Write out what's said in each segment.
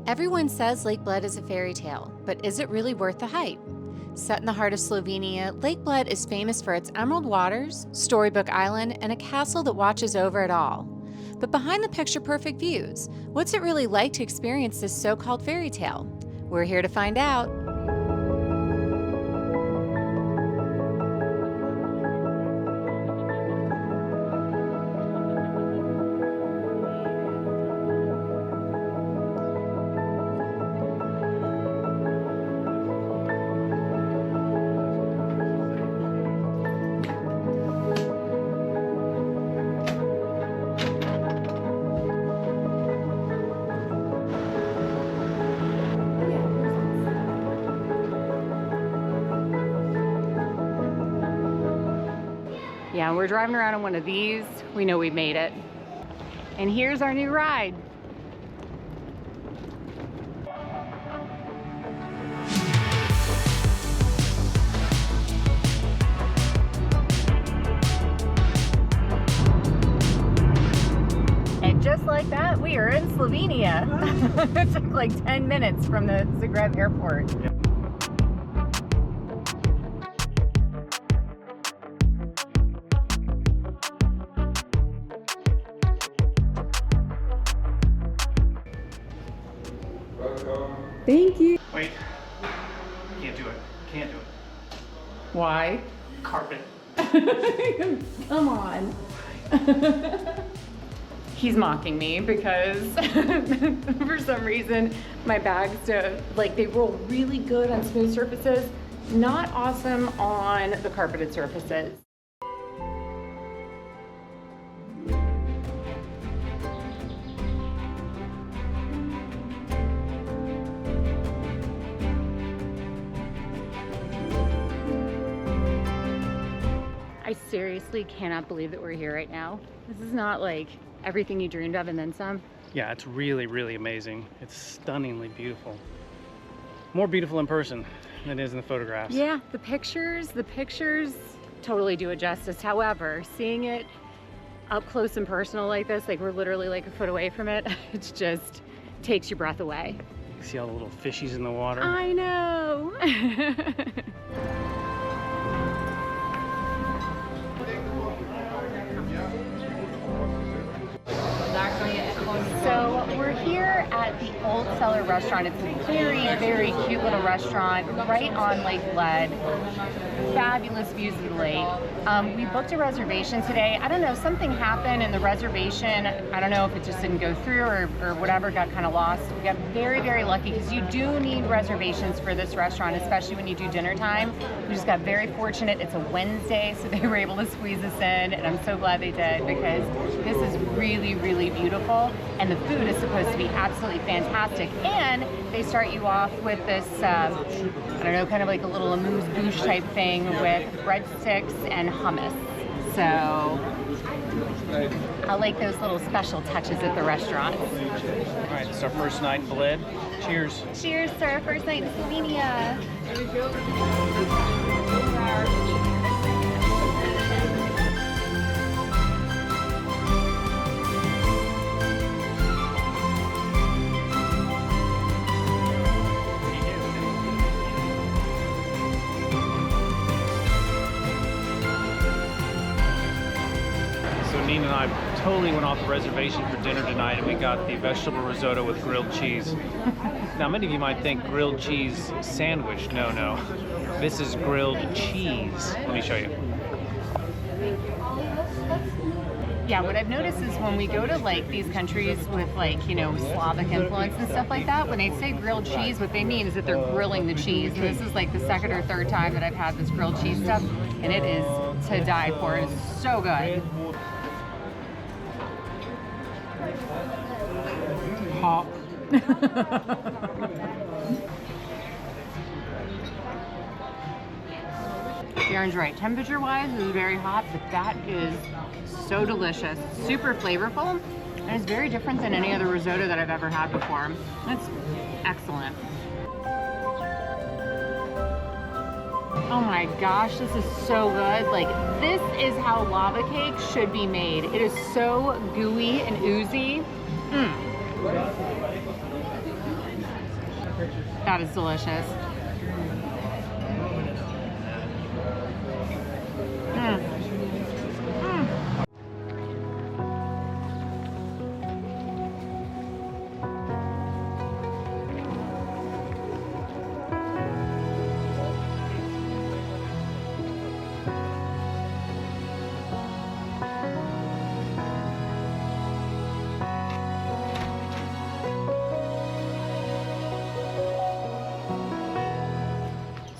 Everyone says Lake Bled is a fairy tale, but is it really worth the hype? Set in the heart of Slovenia, Lake Bled is famous for its emerald waters, storybook island, and a castle that watches over it all. But behind the picture-perfect views, what's it really like to experience this so-called fairy tale? We're here to find out. Yeah, we're driving around in one of these. We know we made it. And here's our new ride. And just like that, we are in Slovenia. It took like 10 minutes from the Zagreb airport. Thank you. Wait. Can't do it. Can't do it. Why? Carpet. Come on. He's mocking me because for some reason my bags they roll really good on smooth surfaces, not awesome on the carpeted surfaces. I seriously cannot believe that we're here right now. This is not like everything you dreamed of and then some. Yeah, it's really, really amazing. It's stunningly beautiful. More beautiful in person than it is in the photographs. Yeah, the pictures totally do it justice. However, seeing it up close and personal like this, like we're literally like a foot away from it, it just takes your breath away. See all the little fishies in the water? I know. So we're here at the Old Cellar restaurant. It's a very, very cute little restaurant right on Lake Bled. Fabulous views of the lake. We booked a reservation today. I don't know, something happened in the reservation. I don't know if it just didn't go through or whatever, got kind of lost. We got very, very lucky because you do need reservations for this restaurant, especially when you do dinner time. We just got very fortunate. It's a Wednesday, so they were able to squeeze us in, and I'm so glad they did because this is really, really beautiful. And the food is supposed to be absolutely fantastic. And they start you off with this, I don't know, kind of like a little amuse-bouche type thing with breadsticks and hummus. So I like those little special touches at the restaurant. All right, it's our first night in Bled. Cheers. Cheers to our first night in Slovenia. Nina and I totally went off the reservation for dinner tonight, and we got the vegetable risotto with grilled cheese. Now, many of you might think grilled cheese sandwich. No, no. This is grilled cheese. Let me show you. Yeah, what I've noticed is when we go to like these countries with like, you know, Slavic influence and stuff like that, when they say grilled cheese, what they mean is that they're grilling the cheese. And this is like the second or third time that I've had this grilled cheese stuff, and it is to die for. It's so good. Hot. Darren's right. Temperature-wise, it is very hot, but that is so delicious. Super flavorful, and it's very different than any other risotto that I've ever had before. It's excellent. Oh my gosh, this is so good. Like, this is how lava cake should be made. It is so gooey and oozy. That is delicious.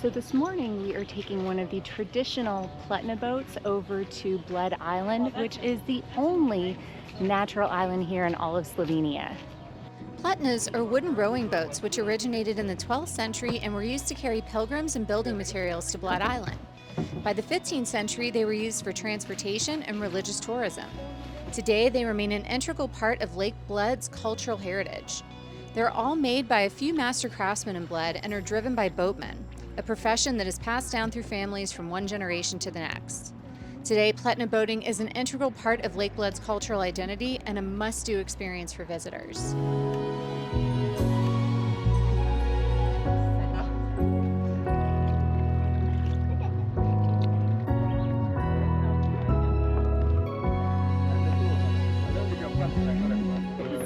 So this morning we are taking one of the traditional Pletna boats over to Bled Island, which is the only natural island here in all of Slovenia. Pletnas are wooden rowing boats which originated in the 12th century and were used to carry pilgrims and building materials to Bled Island. By the 15th century, they were used for transportation and religious tourism. Today, they remain an integral part of Lake Bled's cultural heritage. They're all made by a few master craftsmen in Bled and are driven by boatmen, a profession that is passed down through families from one generation to the next. Today, Pletna boating is an integral part of Lake Bled's cultural identity and a must-do experience for visitors.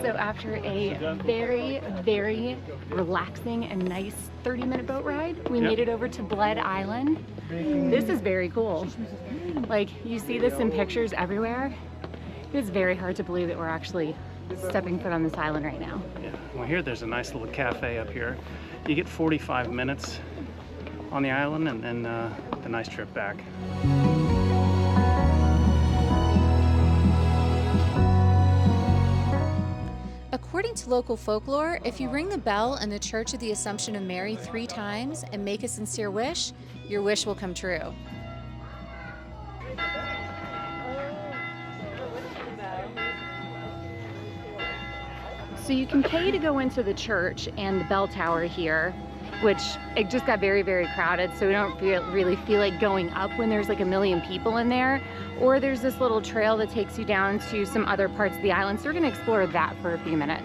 So after a very, very relaxing and nice 30-minute boat ride, we made it over to Bled Island. This is very cool. Like, you see this in pictures everywhere. It's very hard to believe that we're actually stepping foot on this island right now. Yeah, well there's a nice little cafe up here. You get 45 minutes on the island and then a nice trip back. According to local folklore, if you ring the bell in the Church of the Assumption of Mary 3 times and make a sincere wish, your wish will come true. So you can pay to go into the church and the bell tower here, which it just got very, very crowded, so we don't really feel like going up when there's like a million people in there. Or there's this little trail that takes you down to some other parts of the island, so we're gonna explore that for a few minutes.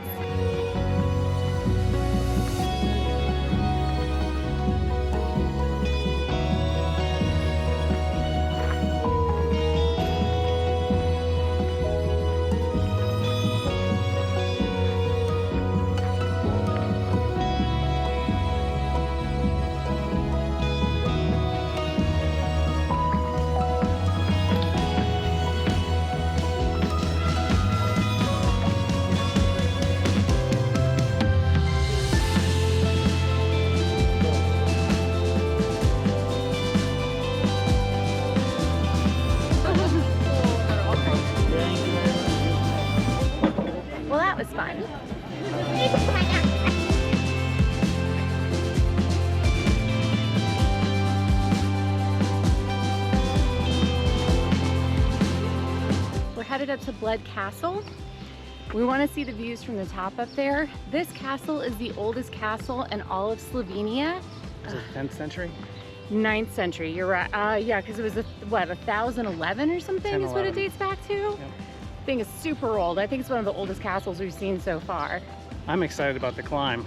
Well, that was fun. We're headed up to Bled Castle. We want to see the views from the top up there. This castle is the oldest castle in all of Slovenia. Is it 10th century? 9th century, you're right. Yeah, because it was, what, 1011 or something is what it dates back to? Yep. Thing is super old. I think it's one of the oldest castles we've seen so far. I'm excited about the climb.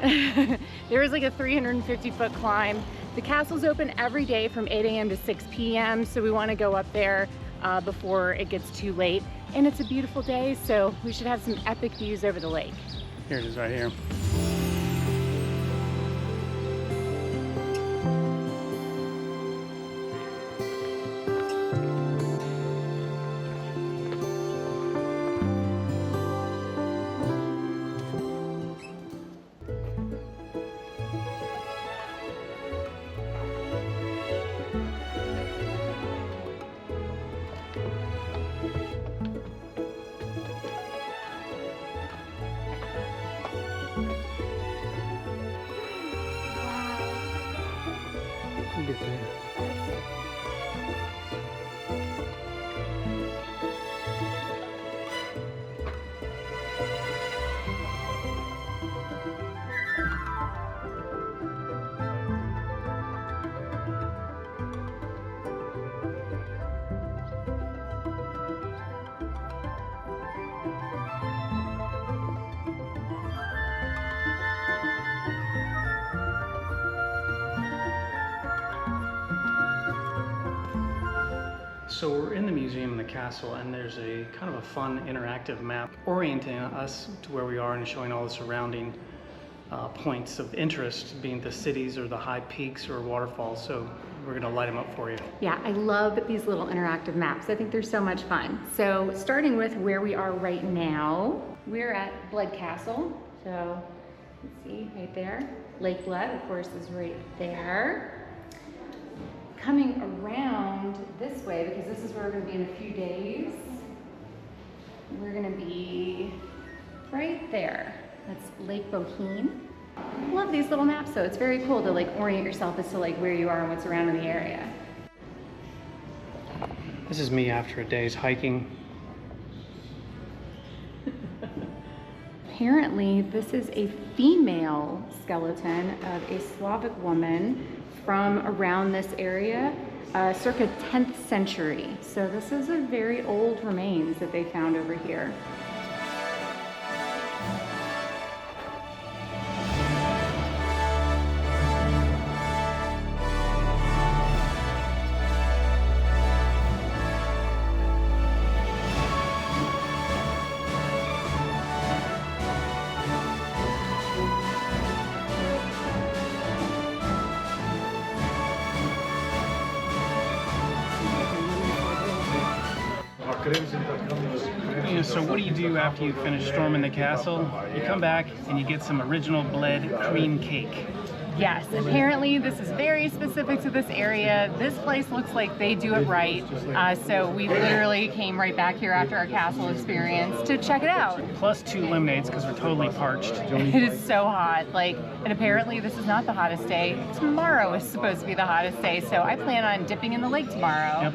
There is like a 350-foot climb. The castle's open every day from 8 a.m. to 6 p.m. So we want to go up there before it gets too late. And it's a beautiful day, so we should have some epic views over the lake. Here it is right here. Get there. So we're in the museum in the castle, and there's a kind of a fun interactive map orienting us to where we are and showing all the surrounding points of interest, being the cities or the high peaks or waterfalls. So we're gonna light them up for you. Yeah, I love these little interactive maps. I think they're so much fun. So starting with where we are right now, we're at Bled Castle. So let's see, right there. Lake Bled, of course, is right there. Coming around this way, because this is where we're gonna be in a few days, we're gonna be right there. That's Lake Boheme. Love these little maps though. It's very cool to like orient yourself as to like where you are and what's around in the area. This is me after a day's hiking. Apparently, this is a female skeleton of a Slavic woman from around this area, circa 10th century. So this is a very old remains that they found over here. Yeah, so what do you do after you finish storming the castle? You come back and you get some original Bled cream cake. Yes, apparently this is very specific to this area. This place looks like they do it right. So we literally came right back here after our castle experience to check it out. Plus 2 lemonades because we're totally parched. It is so hot, and apparently this is not the hottest day. Tomorrow is supposed to be the hottest day, so I plan on dipping in the lake tomorrow. Yep.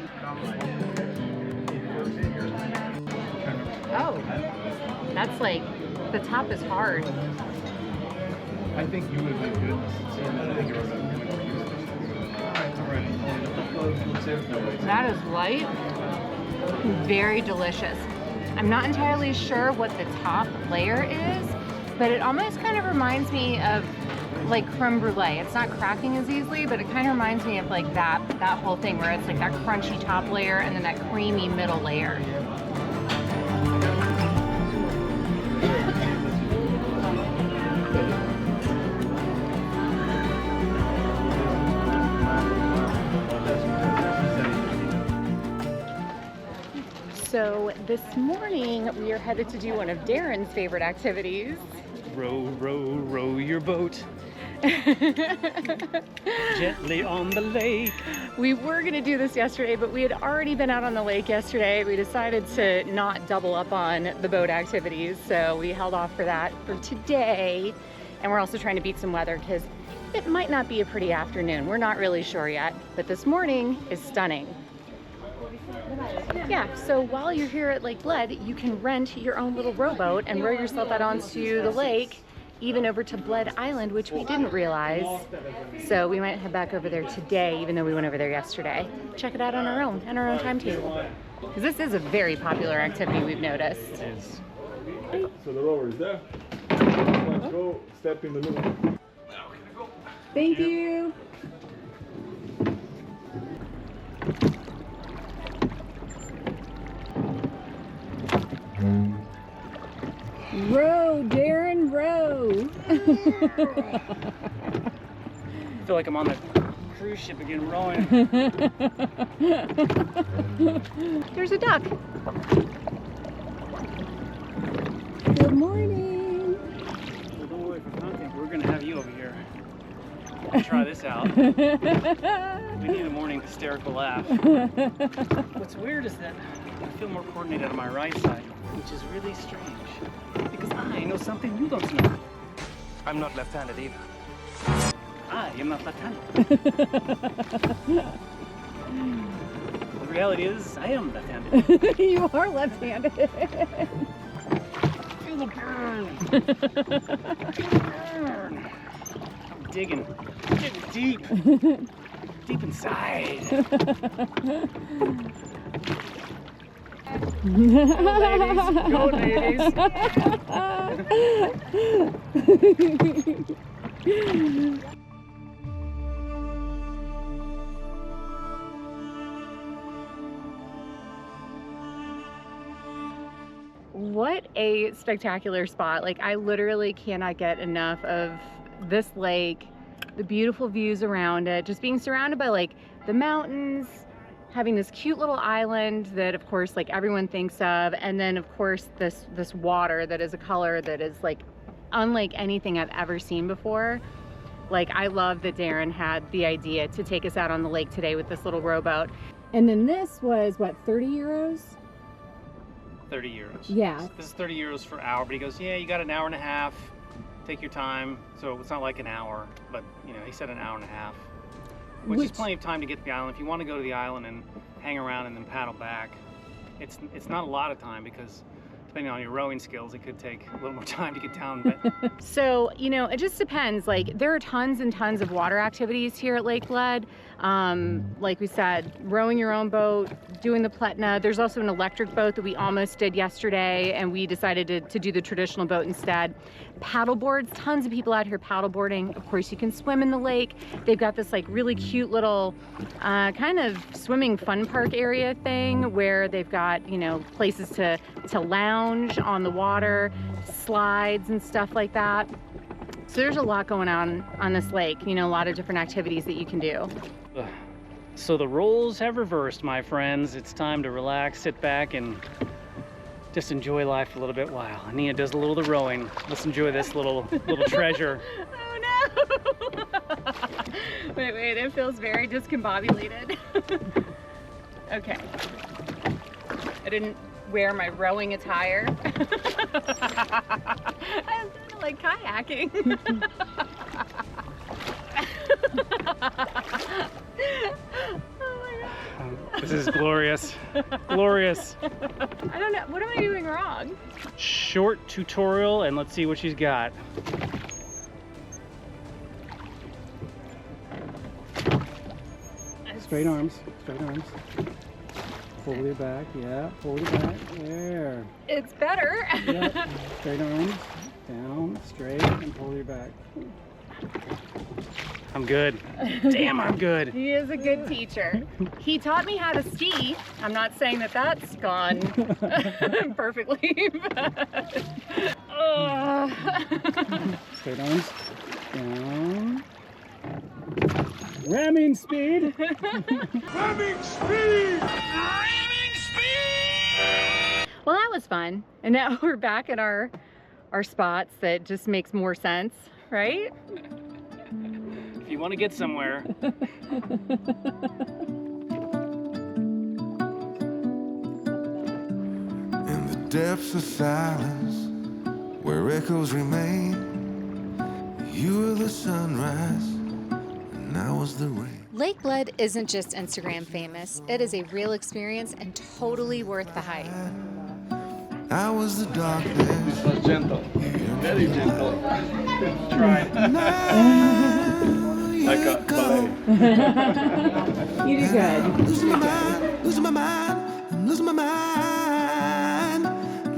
Oh, that's like, the top is hard. I think you would be good. That is light, very delicious. I'm not entirely sure what the top layer is, but it almost kind of reminds me of like creme brulee. It's not cracking as easily, but it kind of reminds me of like that whole thing where it's like that crunchy top layer and then that creamy middle layer. So this morning we are headed to do one of Darren's favorite activities. Row, row, row your boat gently on the lake. We were gonna do this yesterday, but we had already been out on the lake yesterday. We decided to not double up on the boat activities, so we held off for that for today. And we're also trying to beat some weather because it might not be a pretty afternoon. We're not really sure yet, but this morning is stunning. Yeah, so while you're here at Lake Bled, you can rent your own little rowboat and row yourself out onto the lake, even over to Bled Island, which we didn't realize. So we might head back over there today, even though we went over there yesterday. Check it out on our own timetable. Because this is a very popular activity we've noticed. It is. So the rower is there. Let's go. Step in the middle. Thank you. Row, Darren, row. I feel like I'm on the cruise ship again, rowing. There's a duck. Good morning. So don't worry for content, we're gonna have you over here. Try this out. We need a morning hysterical laugh. What's weird is that I feel more coordinated on my right side, which is really strange. Because I know something you don't know. I'm not left-handed either. I am not left-handed. The reality is, I am left-handed. You are left-handed. Feel the burn. Burn. I'm digging deep. Deep inside. Go ladies. a spectacular spot. Like, I literally cannot get enough of this lake, the beautiful views around it, just being surrounded by like the mountains, having this cute little island that of course like everyone thinks of, and then of course this water that is a color that is like unlike anything I've ever seen before. Like, I love that Darren had the idea to take us out on the lake today with this little rowboat. And then this was what, 30 euros? 30 euros. Yeah. This is 30 euros per hour, but he goes, yeah, you got an hour and a half. Take your time. So it's not like an hour, but you know, he said an hour and a half, which is plenty of time to get to the island. If you want to go to the island and hang around and then paddle back, it's not a lot of time, because depending on your rowing skills, it could take a little more time to get down. But so, you know, it just depends. Like, there are tons and tons of water activities here at Lake Bled. Like we said, rowing your own boat, doing the Pletna. There's also an electric boat that we almost did yesterday, and we decided to do the traditional boat instead. Paddle boards, tons of people out here paddle boarding. Of course, you can swim in the lake. They've got this like really cute little kind of swimming fun park area thing where they've got, you know, places to lounge on the water, slides and stuff like that. So there's a lot going on this lake, you know, a lot of different activities that you can do. so the roles have reversed, my friends. It's time to relax, sit back, and just enjoy life a little bit while Nina does a little of the rowing. Let's enjoy this little treasure. Oh no! wait, it feels very discombobulated. Okay. I didn't wear my rowing attire. I'm kind of like kayaking. This is glorious. Glorious. I don't know. What am I doing wrong? Short tutorial, and let's see what she's got. Straight arms, straight arms. Pull your back, yeah, pull your back, there. It's better. Yep, straight arms, down, straight, and pull your back. I'm good. Damn, I'm good. He is a good teacher. He taught me how to ski. I'm not saying that that's gone perfectly, but... Straight arms, down. Ramming speed. Ramming speed! Ramming speed! Well, that was fun. And now we're back at our spots that just makes more sense, right? If you want to get somewhere. In the depths of silence, where echoes remain, you were the sunrise, and I was the rain. Lake Bled isn't just Instagram famous. It is a real experience and totally worth the hype. I was the darkness. It was gentle. Very gentle. Try. I got ballet. You do good. Losing my mind, losing my mind, I'm losing my mind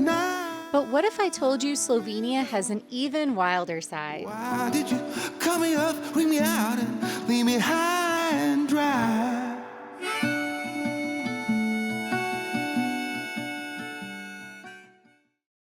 now. But what if I told you Slovenia has an even wilder side? Why did you cut me up, bring me out, and leave me high and dry?